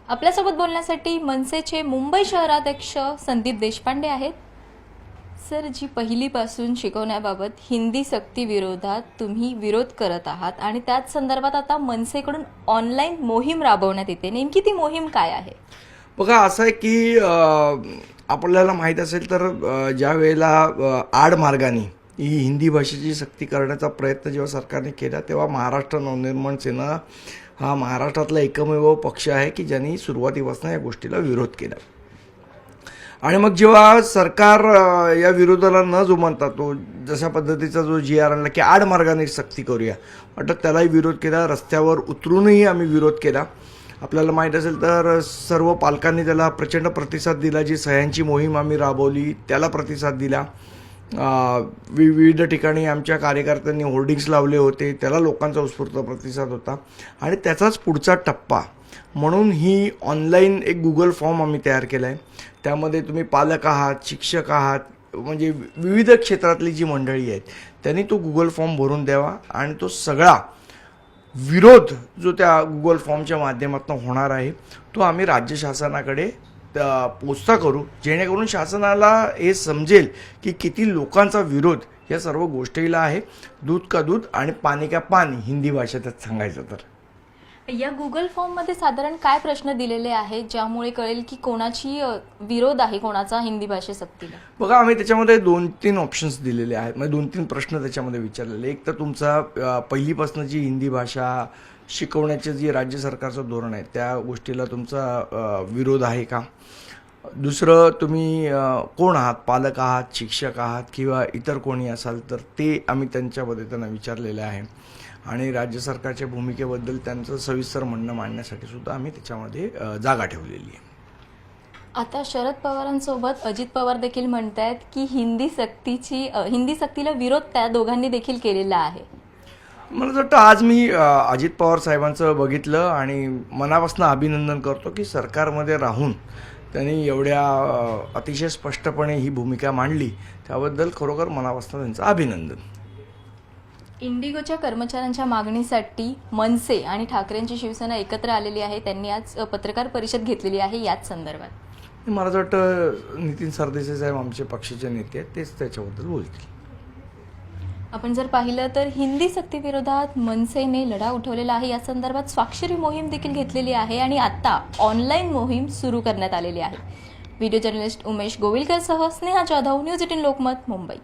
आपल्यासोबत बोलण्यासाठी मनसेचे मुंबई शहराध्यक्ष संदीप देशपांडे आहेत। सर, जी पहिलीपासून शिकवण्याबाबत हिंदी सक्ती विरोधात तुम्ही विरोध करत आहात आणि त्याच संदर्भात आता मनसेकडून ऑनलाईन मोहीम राबवण्यात येते, नेमकी ती मोहीम काय आहे? बघा, असं आहे की आपल्याला माहीत असेल तर ज्या वेळेला आडमार्गाने ही हिंदी भाषेची सक्ती करण्याचा प्रयत्न जेव्हा सरकारने केला तेव्हा महाराष्ट्र नवनिर्माण सेना हा महाराष्ट्रातला एकमेव पक्ष आहे की ज्यांनी सुरुवातीपासून या गोष्टीला विरोध केला। आणि मग जेव्हा सरकार या विरोधाला न जुमानता तो जशा पद्धतीचा जो GR आणला की आडमार्गाने सक्ती करूया, वाटतं त्यालाही विरोध केला। रस्त्यावर उतरूनही आम्ही विरोध केला। आपल्याला माहीत असेल तर सर्व पालकांनी त्याला प्रचंड प्रतिसाद दिला। जी सह्यांची मोहीम आम्ही राबवली त्याला प्रतिसाद दिला। विविध ठिकाणी आमच्या कार्यकर्त्यांनी होर्डिंग्स लावले होते, त्याला लोकांचा उत्स्फूर्त प्रतिसाद होता। आणि त्याचाच पुढचा टप्पा म्हणून ही ऑनलाईन एक गुगल फॉर्म आम्ही तयार केला आहे। त्यामध्ये तुम्ही पालक आहात, शिक्षक आहात, म्हणजे विविध क्षेत्रातली जी मंडळी आहेत त्यांनी तो गुगल फॉर्म भरून द्यावा आणि तो सगळा विरोध जो त्या गुगल फॉर्मच्या माध्यमातून होणार आहे तो आम्ही राज्य शासनाकडे पोचता करू, जेणेकरून शासनाला हे समजेल की किती लोकांचा विरोध या सर्व गोष्टीला आहे। दूध का दूध आणि पाणी का पाणी हिंदी भाषेत सांगायचं तर। या गुगल फॉर्म मध्ये साधारण काय प्रश्न दिलेले आहेत ज्यामुळे कळेल की कोणाची विरोध आहे, कोणाचा हिंदी भाषे सक्तीला? बघा, आम्ही त्याच्यामध्ये 2-3 ऑप्शन्स दिलेले आहेत, म्हणजे 2-3 प्रश्न त्याच्यामध्ये विचारलेले। एक तर तुमचा पहिलीपासून जी हिंदी भाषा शिकवण्याचे जे राज्य सरकारचं धोरण आहे त्या गोष्टीला तुमचा विरोध आहे का? दुसरं, तुम्ही कोण आहात, पालक आहात, शिक्षक आहात किंवा इतर कोणी असाल तर ते आम्ही त्यांच्यामध्ये त्यांना विचारलेलं आहे। आणि राज्य सरकारच्या भूमिकेबद्दल त्यांचं सविस्तर म्हणणं मांडण्यासाठी सुद्धा आम्ही त्याच्यामध्ये जागा ठेवलेली आहे। आता शरद पवारांसोबत अजित पवार देखील म्हणतायत की हिंदी सक्तीला विरोध त्या दोघांनी देखील केलेला आहे। मला वाटतं आज मी अजित पवार साहेबांचं बघितलं आणि मनापासून अभिनंदन करतो की सरकारमध्ये राहून त्यांनी एवढ्या अतिशय स्पष्टपणे ही भूमिका मांडली, त्याबद्दल खरोखर मनापासून त्यांचं अभिनंदन। इंडिगोच्या कर्मचाऱ्यांच्या मागणीसाठी मनसे आणि ठाकरेंची शिवसेना एकत्र आलेली आहे। त्यांनी आज पत्रकार परिषद घेतलेली आहे याच संदर्भात। मला असं वाटतं नितीन सरदेसाई साहेब आमचे पक्षाचे नेते आहेत, तेच त्याच्याबद्दल बोलतील। आपण जर पाहिलं तर हिंदी सक्ती विरोधात मनसेने लढा उठवलेला आहे। या संदर्भात स्वाक्षरी मोहीम देखील घेतलेली आहे आणि आता ऑनलाईन मोहीम सुरू करण्यात आलेली आहे। व्हिडिओ जर्नलिस्ट उमेश गोविलकर सह स्नेहा जाधव, न्यूज 18 लोकमत, मुंबई।